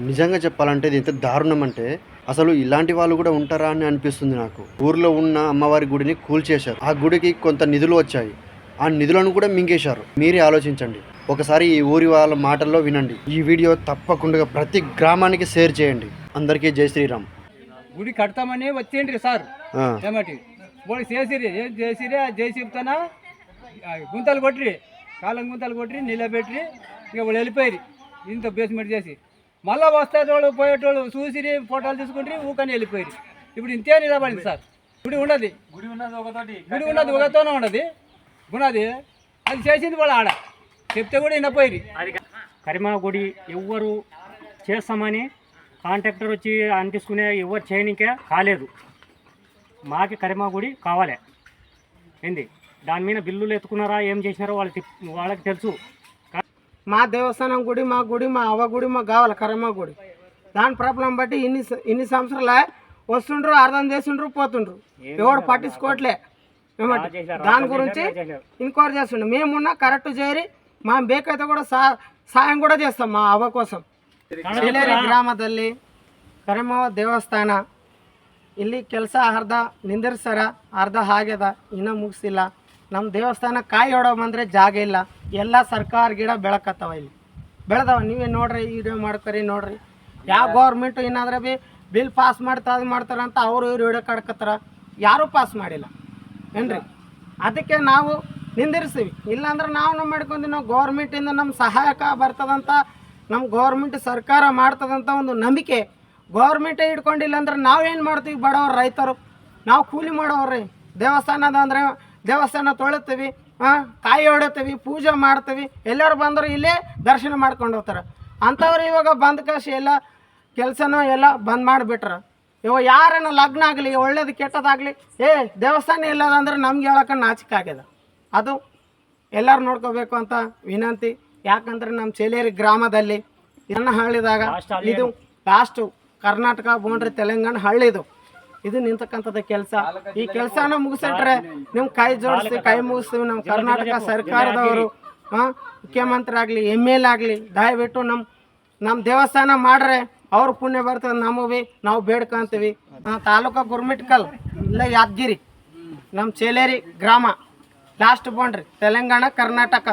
నిజంగా చెప్పాలంటే ఇది ఎంత దారుణం అంటే అసలు ఇలాంటి వాళ్ళు కూడా ఉంటారా అని అనిపిస్తుంది నాకు. ఊర్లో ఉన్న అమ్మవారి గుడిని కూల్చేశారు. ఆ గుడికి కొంత నిధులు వచ్చాయి. ఆ నిధులను కూడా మింగేశారు. మీరే ఆలోచించండి. ఒకసారి ఈ ఊరి వాళ్ళ మాటల్లో వినండి. ఈ వీడియో తప్పకుండా ప్రతి గ్రామానికి షేర్ చేయండి. అందరికీ జై శ్రీరామ్. గుడి కడతామని వచ్చేయండి సార్. ఆ, ఏమటి వాళ్ళు చేసిరి ఏం చేసిరి జై చెప్తానా గుంతలు కొట్టిరి, కాలం గుంతలు కొట్టిరి, నిలబెట్టి ఇక వాళ్ళు వెళ్ళిపోయి ఇంత బేస్మెంట్ చేసి మళ్ళీ వస్తేటోళ్ళు పోయేటోళ్ళు చూసిరి ఫోటోలు తీసుకుంటారు ఊకని వెళ్ళిపోయి. ఇప్పుడు ఇంతే నిలబడింది సార్. గుడి ఉన్నది ఒకతోనే ఉన్నది ఉన్నది అది చేసింది వాళ్ళు ఆడ చెప్తే కూడా వినపోయి. కరిమా గుడి ఎవ్వరు చేస్తామని కాంట్రాక్టర్ వచ్చి అంటించుకునే ఎవరు చేయనికే కాలేదు. మాకి కరిమా గుడి కావాలి ఏంది దాని మీద బిల్లులు ఎత్తుకున్నారా ఏం చేసినారో వాళ్ళకి తెలుసు. మా దేవస్థానం గుడి మా అవ్వ గుడి మాకు కావాలి కరమ్మ గుడి. దాని ప్రాబ్లం బట్టి ఇన్ని సంవత్సరాలే వస్తుండ్రు, అర్థం చేస్తుండ్రు, పోతుండ్రు. ఎవడు పట్టించుకోవట్లే. ఏమంటే దాని గురించి ఇంక్వైరీ చేస్తుండ్రు. మేమున్నా కరెక్ట్ చేరి మా ಬೇಕైతే కూడా సాయం కూడా చేస్తాం మా ಅವ కోసం. ಚೇಲೇರಿ ಗ್ರಾಮದಲ್ಲಿ ಕರಿಮವ್ವ ದೇವಸ್ಥಾನ ಇಲ್ಲಿ ಕೆಲಸ ಅರ್ಧ ನಿಂದಿರ್ಸಾರ, ಅರ್ಧ ಆಗ್ಯದ, ಇನ್ನೂ ಮುಗಿಸಿಲ್ಲ. ನಮ್ಮ ದೇವಸ್ಥಾನ ಕಾಯಿ ಹೊಡೋ ಬಂದರೆ ಜಾಗ ಇಲ್ಲ. ಎಲ್ಲ ಸರ್ಕಾರ ಗಿಡ ಬೆಳಕತ್ತವ, ಇಲ್ಲಿ ಬೆಳೆದವ. ನೀವೇ ನೋಡ್ರಿ, ವಿಡಿಯೋ ಮಾಡ್ಕೊರಿ ನೋಡ್ರಿ. ಯಾವ ಗೌರ್ಮೆಂಟು ಏನಾದ್ರೆ ಭೀ ಬಿಲ್ ಪಾಸ್ ಮಾಡ್ತಾ ಅದು ಮಾಡ್ತಾರಂತ ಅವರು ಇವ್ರು ವಿಡಿಯೋ ಕಡ್ಕತ್ತಾರ. ಯಾರೂ ಪಾಸ್ ಮಾಡಿಲ್ಲ ಏನ್ರಿ. ಅದಕ್ಕೆ ನಾವು ನಿಂದಿರ್ತೀವಿ. ಇಲ್ಲಾಂದ್ರೆ ನಾವು ಮಾಡ್ಕೊಂಡ್ವಿ. ನಾವು ಗೌರ್ಮೆಂಟಿಂದ ನಮ್ಮ ಸಹಾಯಕ ಬರ್ತದಂತ, ನಮ್ಮ ಗೌರ್ಮೆಂಟ್ ಸರ್ಕಾರ ಮಾಡ್ತದಂತ ಒಂದು ನಂಬಿಕೆ ಗೌರ್ಮೆಂಟೇ ಇಟ್ಕೊಂಡಿಲ್ಲ ಅಂದ್ರೆ ನಾವೇನು ಮಾಡ್ತೀವಿ? ಬಡವ್ರು ರೈತರು ನಾವು ಕೂಲಿ ಮಾಡೋವ್ರಿ. ದೇವಸ್ಥಾನದ ಅಂದರೆ ದೇವಸ್ಥಾನ ತೊಳಿತೀವಿ, ಕಾಯಿ ಹೊಡಿತೀವಿ, ಪೂಜೆ ಮಾಡ್ತೀವಿ. ಎಲ್ಲರೂ ಬಂದರು ಇಲ್ಲೇ ದರ್ಶನ ಮಾಡ್ಕೊಂಡು ಹೋಗ್ತಾರೆ. ಅಂಥವ್ರು ಇವಾಗ ಬಂದ ಕಾಶಿ ಎಲ್ಲ ಕೆಲಸನೂ ಎಲ್ಲ ಬಂದ್ ಮಾಡಿಬಿಟ್ರೆ ಇವಾಗ ಯಾರನ್ನ ಲಗ್ನ ಆಗಲಿ, ಒಳ್ಳೇದು ಕೆಟ್ಟದಾಗಲಿ, ದೇವಸ್ಥಾನ ಇಲ್ಲದಂದ್ರೆ ನಮ್ಗೆ ಹೇಳೋಕೆ ನಾಚಿಕೆ ಆಗ್ಯದ. ಅದು ಎಲ್ಲರೂ ನೋಡ್ಕೋಬೇಕು ಅಂತ ವಿನಂತಿ. ಯಾಕಂದ್ರೆ ನಮ್ಮ ಚೇಲೇರಿ ಗ್ರಾಮದಲ್ಲಿ ನನ್ನ ಹಳ್ಳಿದಾಗ ಇದು ಲಾಸ್ಟು ಕರ್ನಾಟಕ ಬೋಂಡ್ರಿ ತೆಲಂಗಾಣ ಹಳ್ಳಿದು ಇದು ನಿಂತಕ್ಕಂಥದ್ದು ಕೆಲಸ. ಈ ಕೆಲಸನ ಮುಗಿಸಿಟ್ರೆ ನಿಮ್ಮ ಕೈ ಜೋಡಿಸಿ ಕೈ ಮುಗಿಸ್ತೀವಿ. ನಮ್ಮ ಕರ್ನಾಟಕ ಸರ್ಕಾರದವರು ಮುಖ್ಯಮಂತ್ರಿ ಆಗಲಿ, MLA ಆಗಲಿ, ದಯವಿಟ್ಟು ನಮ್ಮ ದೇವಸ್ಥಾನ ಮಾಡ್ರೆ ಅವ್ರ ಪುಣ್ಯ ಬರ್ತದೆ. ನಮಗೆ ನಾವು ಬೇಡ್ಕೊಂತೀವಿ. ತಾಲೂಕು ಗುರ್ಮಿಟ್ಕಲ್ ಇಲ್ಲ ಯಾದಗಿರಿ, ನಮ್ಮ ಚೇಲೇರಿ ಗ್ರಾಮ ಲಾಸ್ಟ್ ಬೌಂಡ್ರಿ ತೆಲಂಗಾಣ ಕರ್ನಾಟಕ.